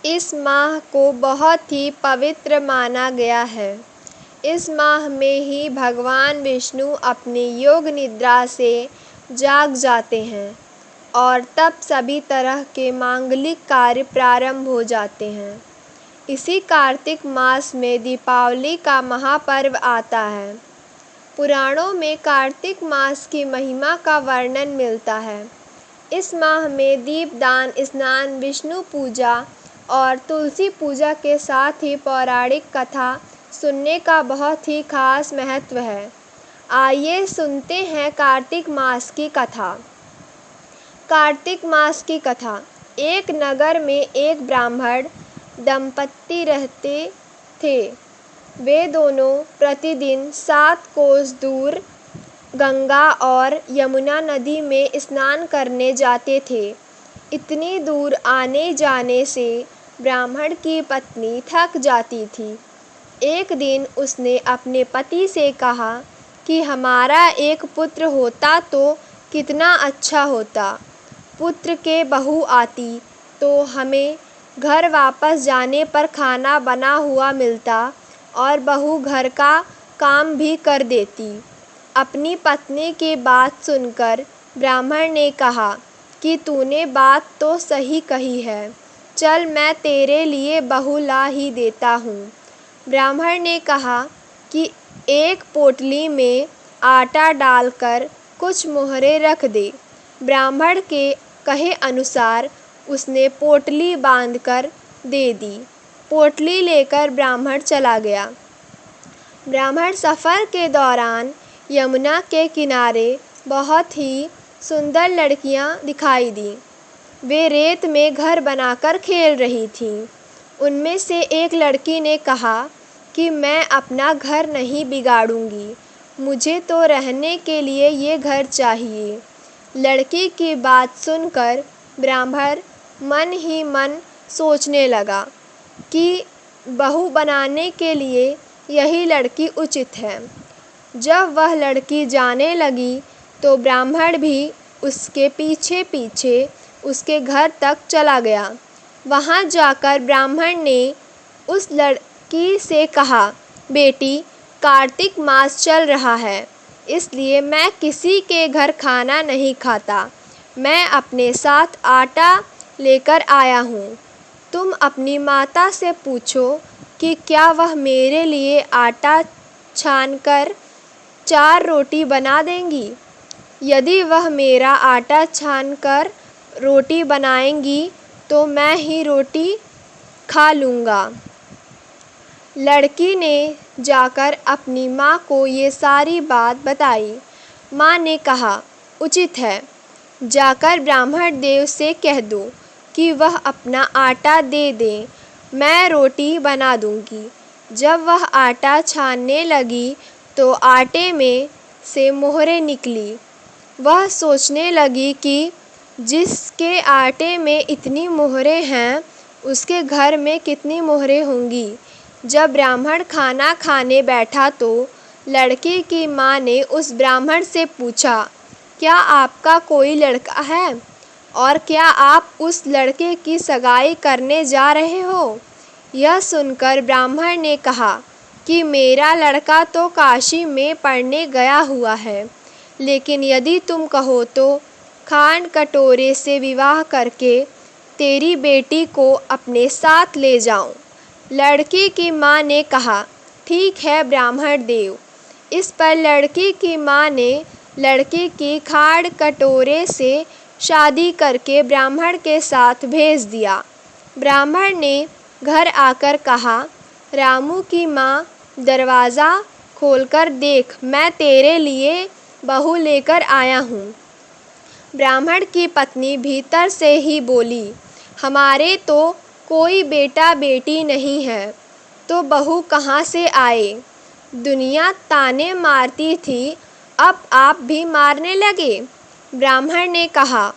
इस माह को बहुत ही पवित्र माना गया है। इस माह में ही भगवान विष्णु अपनी योग निद्रा से जाग जाते हैं और तब सभी तरह के मांगलिक कार्य प्रारंभ हो जाते हैं। इसी कार्तिक मास में दीपावली का महापर्व आता है। पुराणों में कार्तिक मास की महिमा का वर्णन मिलता है। इस माह में दीपदान, स्नान, विष्णु पूजा और तुलसी पूजा के साथ ही पौराणिक कथा सुनने का बहुत ही खास महत्व है। आइए सुनते हैं कार्तिक मास की कथा। कार्तिक मास की कथा। एक नगर में एक ब्राह्मण दंपत्ति रहते थे। वे दोनों प्रतिदिन 7 कोस दूर गंगा और यमुना नदी में स्नान करने जाते थे। इतनी दूर आने जाने से ब्राह्मण की पत्नी थक जाती थी। एक दिन उसने अपने पति से कहा कि हमारा एक पुत्र होता तो कितना अच्छा होता। पुत्र के बहू आती तो हमें घर वापस जाने पर खाना बना हुआ मिलता और बहू घर का काम भी कर देती। अपनी पत्नी की बात सुनकर ब्राह्मण ने कहा कि तूने बात तो सही कही है, चल मैं तेरे लिए बहू ला ही देता हूँ। ब्राह्मण ने कहा कि एक पोटली में आटा डालकर कुछ मोहरे रख दे। ब्राह्मण के कहे अनुसार उसने पोटली बांधकर दे दी। पोटली लेकर ब्राह्मण चला गया। ब्राह्मण सफ़र के दौरान यमुना के किनारे बहुत ही सुंदर लड़कियां दिखाई दी। वे रेत में घर बनाकर खेल रही थीं। उनमें से एक लड़की ने कहा कि मैं अपना घर नहीं बिगाड़ूंगी, मुझे तो रहने के लिए ये घर चाहिए। लड़की की बात सुनकर ब्राह्मण मन ही मन सोचने लगा कि बहू बनाने के लिए यही लड़की उचित है। जब वह लड़की जाने लगी तो ब्राह्मण भी उसके पीछे पीछे उसके घर तक चला गया। वहां जाकर ब्राह्मण ने उस लड़की से कहा, बेटी, कार्तिक मास चल रहा है, इसलिए मैं किसी के घर खाना नहीं खाता। मैं अपने साथ आटा लेकर आया हूँ। तुम अपनी माता से पूछो कि क्या वह मेरे लिए आटा छानकर 4 रोटी बना देंगी। यदि वह मेरा आटा छानकर रोटी बनाएंगी तो मैं ही रोटी खा लूँगा। लड़की ने जाकर अपनी माँ को ये सारी बात बताई। माँ ने कहा, उचित है, जाकर ब्राह्मण देव से कह दो कि वह अपना आटा दे दें, मैं रोटी बना दूँगी। जब वह आटा छानने लगी तो आटे में से मोहरें निकली। वह सोचने लगी कि जिसके आटे में इतनी मोहरें हैं उसके घर में कितनी मोहरें होंगी। जब ब्राह्मण खाना खाने बैठा तो लड़की की माँ ने उस ब्राह्मण से पूछा, क्या आपका कोई लड़का है और क्या आप उस लड़के की सगाई करने जा रहे हो। यह सुनकर ब्राह्मण ने कहा कि मेरा लड़का तो काशी में पढ़ने गया हुआ है, लेकिन यदि तुम कहो तो खांड कटोरे से विवाह करके तेरी बेटी को अपने साथ ले जाऊं। लड़की की माँ ने कहा, ठीक है ब्राह्मण देव। इस पर लड़की की माँ ने लड़की की खांड कटोरे से शादी करके ब्राह्मण के साथ भेज दिया। ब्राह्मण ने घर आकर कहा, रामू की माँ, दरवाज़ा खोलकर देख, मैं तेरे लिए बहू लेकर आया हूँ। ब्राह्मण की पत्नी भीतर से ही बोली, हमारे तो कोई बेटा बेटी नहीं है, तो बहू कहाँ से आए। दुनिया ताने मारती थी, अब आप भी मारने लगे। ब्राह्मण ने कहा,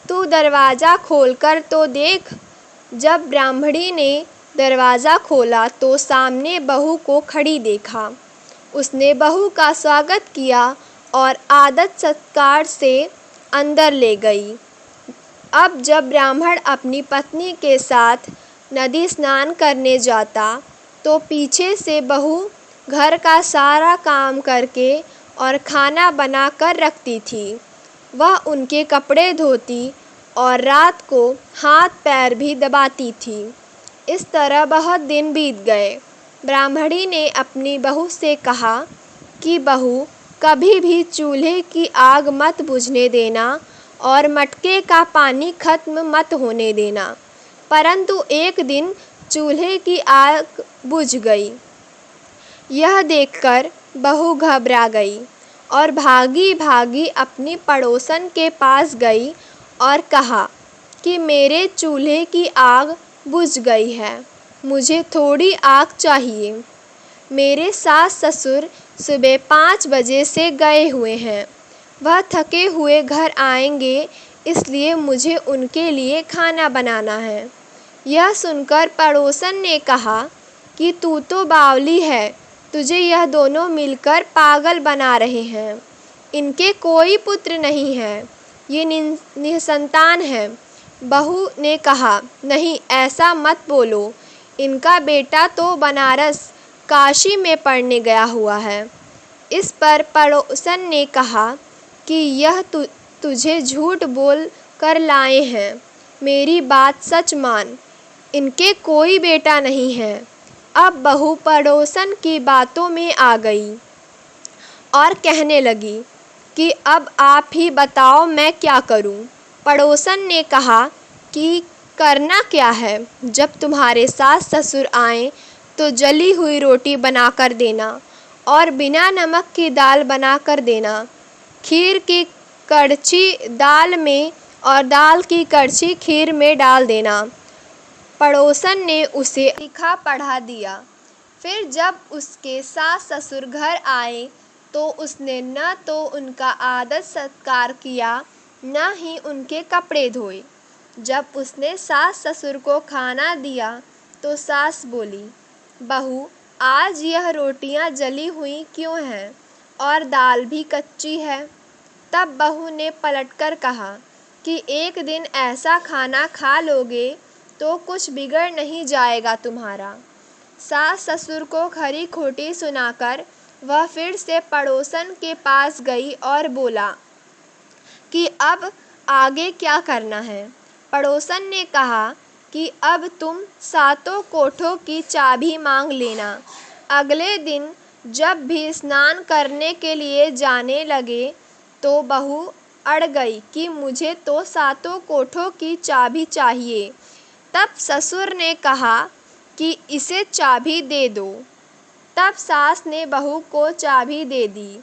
तू दरवाज़ा खोलकर तो देख। जब ब्राह्मणी ने दरवाज़ा खोला तो सामने बहू को खड़ी देखा। उसने बहू का स्वागत किया और आदर सत्कार से अंदर ले गई। अब जब ब्राह्मण अपनी पत्नी के साथ नदी स्नान करने जाता तो पीछे से बहू घर का सारा काम करके और खाना बना कर रखती थी। वह उनके कपड़े धोती और रात को हाथ पैर भी दबाती थी। इस तरह बहुत दिन बीत गए। ब्राह्मणी ने अपनी बहू से कहा कि बहू, कभी भी चूल्हे की आग मत बुझने देना और मटके का पानी खत्म मत होने देना। परंतु एक दिन चूल्हे की आग बुझ गई। यह देखकर बहू घबरा गई और भागी भागी अपनी पड़ोसन के पास गई और कहा कि मेरे चूल्हे की आग बुझ गई है, मुझे थोड़ी आग चाहिए। मेरे सास ससुर सुबह 5 बजे से गए हुए हैं। वह थके हुए घर आएंगे, इसलिए मुझे उनके लिए खाना बनाना है। यह सुनकर पड़ोसन ने कहा कि तू तो बावली है, तुझे यह दोनों मिलकर पागल बना रहे हैं। इनके कोई पुत्र नहीं है, ये निसंतान है। बहू ने कहा, नहीं, ऐसा मत बोलो, इनका बेटा तो बनारस काशी में पढ़ने गया हुआ है। इस पर पड़ोसन ने कहा कि यह तुझे झूठ बोल कर लाए हैं, मेरी बात सच मान, इनके कोई बेटा नहीं है। अब बहू पड़ोसन की बातों में आ गई और कहने लगी कि अब आप ही बताओ मैं क्या करूं। पड़ोसन ने कहा कि करना क्या है, जब तुम्हारे सास ससुर आएं तो जली हुई रोटी बनाकर देना और बिना नमक की दाल बनाकर देना। खीर की कड़छी दाल में और दाल की कड़छी खीर में डाल देना। पड़ोसन ने उसे लिखा पढ़ा दिया। फिर जब उसके सास ससुर घर आए तो उसने न तो उनका आदर सत्कार किया, न ही उनके कपड़े धोए। जब उसने सास ससुर को खाना दिया तो सास बोली, बहू, आज यह रोटियां जली हुई क्यों हैं और दाल भी कच्ची है। तब बहू ने पलटकर कहा कि एक दिन ऐसा खाना खा लोगे तो कुछ बिगड़ नहीं जाएगा तुम्हारा। सास ससुर को खरी खोटी सुनाकर वह फिर से पड़ोसन के पास गई और बोला कि अब आगे क्या करना है। पड़ोसन ने कहा कि अब तुम सातों कोठों की चाबी मांग लेना। अगले दिन जब भी स्नान करने के लिए जाने लगे तो बहू अड़ गई कि मुझे तो सातों कोठों की चाबी चाहिए। तब ससुर ने कहा कि इसे चाबी दे दो। तब सास ने बहू को चाबी दे दी।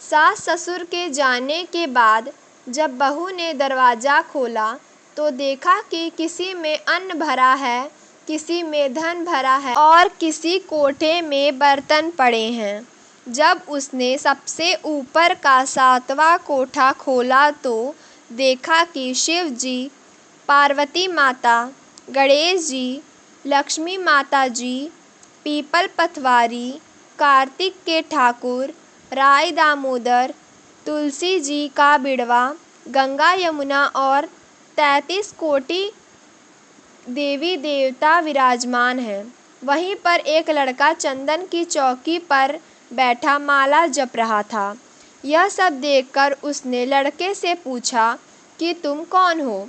सास ससुर के जाने के बाद जब बहू ने दरवाज़ा खोला तो देखा कि किसी में अन्न भरा है, किसी में धन भरा है और किसी कोठे में बर्तन पड़े हैं। जब उसने सबसे ऊपर का 7वां कोठा खोला तो देखा कि शिव जी, पार्वती माता, गणेश जी, लक्ष्मी माता जी, पीपल पतवारी, कार्तिक के ठाकुर, राय दामोदर, तुलसी जी का बिड़वा, गंगा यमुना और 33 कोटि देवी देवता विराजमान हैं। वहीं पर एक लड़का चंदन की चौकी पर बैठा माला जप रहा था। यह सब देखकर उसने लड़के से पूछा कि तुम कौन हो।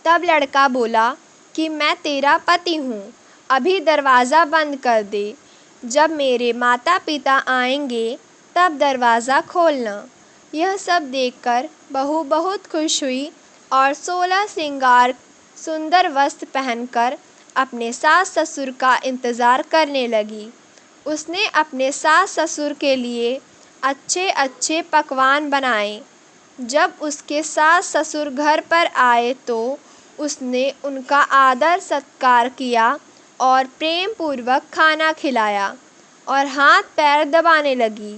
तब लड़का बोला कि मैं तेरा पति हूँ, अभी दरवाज़ा बंद कर दे। जब मेरे माता पिता आएंगे तब दरवाज़ा खोलना। यह सब देखकर बहू बहुत खुश हुई और 16 श्रृंगार सुंदर वस्त्र पहनकर अपने सास ससुर का इंतज़ार करने लगी। उसने अपने सास ससुर के लिए अच्छे अच्छे पकवान बनाए। जब उसके सास ससुर घर पर आए तो उसने उनका आदर सत्कार किया और प्रेम पूर्वक खाना खिलाया और हाथ पैर दबाने लगी।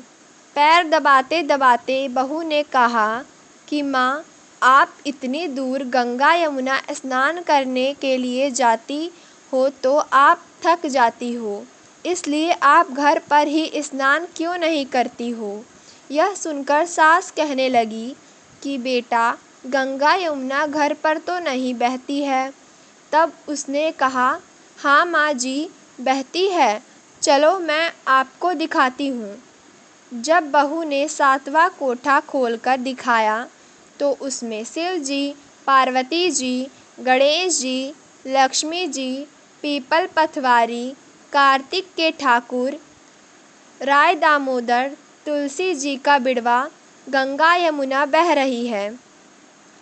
पैर दबाते दबाते बहू ने कहा कि माँ, आप इतनी दूर गंगा यमुना स्नान करने के लिए जाती हो तो आप थक जाती हो, इसलिए आप घर पर ही स्नान क्यों नहीं करती हो। यह सुनकर सास कहने लगी कि बेटा, गंगा यमुना घर पर तो नहीं बहती है, तब उसने कहा, हाँ माँ जी, बहती है, चलो मैं आपको दिखाती हूँ। जब बहू ने 7वां कोठा खोलकर दिखाया तो उसमें शिव जी, पार्वती जी, गणेश जी, लक्ष्मी जी, पीपल पथवारी, कार्तिक के ठाकुर, राय दामोदर, तुलसी जी का बिड़वा, गंगा यमुना बह रही है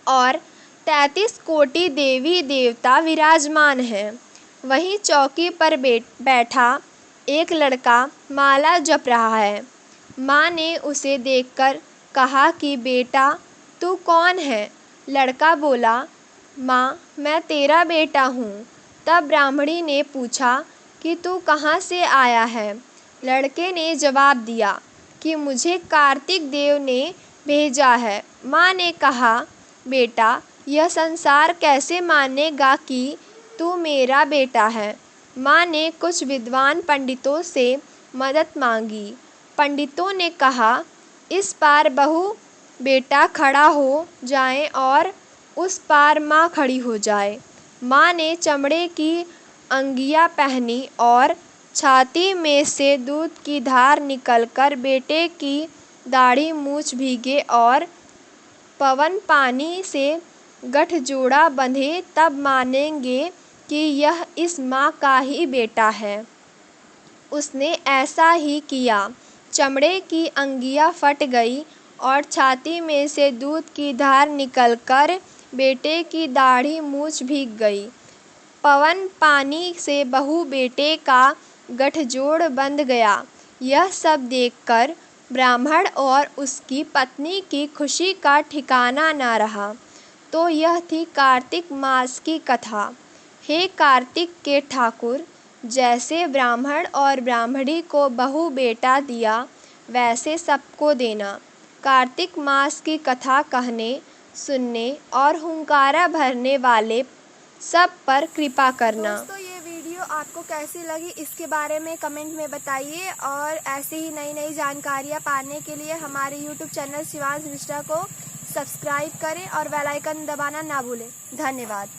और 33 कोटि देवी देवता विराजमान हैं। वहीं चौकी पर बैठा एक लड़का माला जप रहा है। माँ ने उसे देखकर कहा कि बेटा, तू कौन है? लड़का बोला, माँ, मैं तेरा बेटा हूँ। तब ब्राह्मणी ने पूछा कि तू कहाँ से आया है? लड़के ने जवाब दिया कि मुझे कार्तिक देव ने भेजा है। माँ ने कहा, बेटा, यह संसार कैसे मानेगा कि तू मेरा बेटा है? माँ ने कुछ विद्वान पंडितों से मदद मांगी। पंडितों ने कहा, इस पार बहू बेटा खड़ा हो जाए और उस पार माँ खड़ी हो जाए। माँ ने चमड़े की अंगिया पहनी और छाती में से दूध की धार निकलकर बेटे की दाढ़ी मूछ भीगे और पवन पानी से गठजोड़ा बंधे, तब मानेंगे कि यह इस माँ का ही बेटा है। उसने ऐसा ही किया। चमड़े की अंगिया फट गई और छाती में से दूध की धार निकलकर बेटे की दाढ़ी मूछ भीग गई। पवन पानी से बहू बेटे का गठजोड़ बंध गया। यह सब देखकर ब्राह्मण और उसकी पत्नी की खुशी का ठिकाना न रहा। तो यह थी कार्तिक मास की कथा। हे कार्तिक के ठाकुर, जैसे ब्राह्मण और ब्राह्मणी को बहू बेटा दिया, वैसे सबको देना। कार्तिक मास की कथा कहने, सुनने और हुंकारा भरने वाले सब पर कृपा करना। दोस्तों, ये वीडियो आपको कैसी लगी इसके बारे में कमेंट में बताइए और ऐसे ही नई नई जानकारियाँ पाने के लिए हमारे YouTube चैनल शिवांश मिश्रा को सब्सक्राइब करें और बेल आइकन दबाना ना भूलें। धन्यवाद।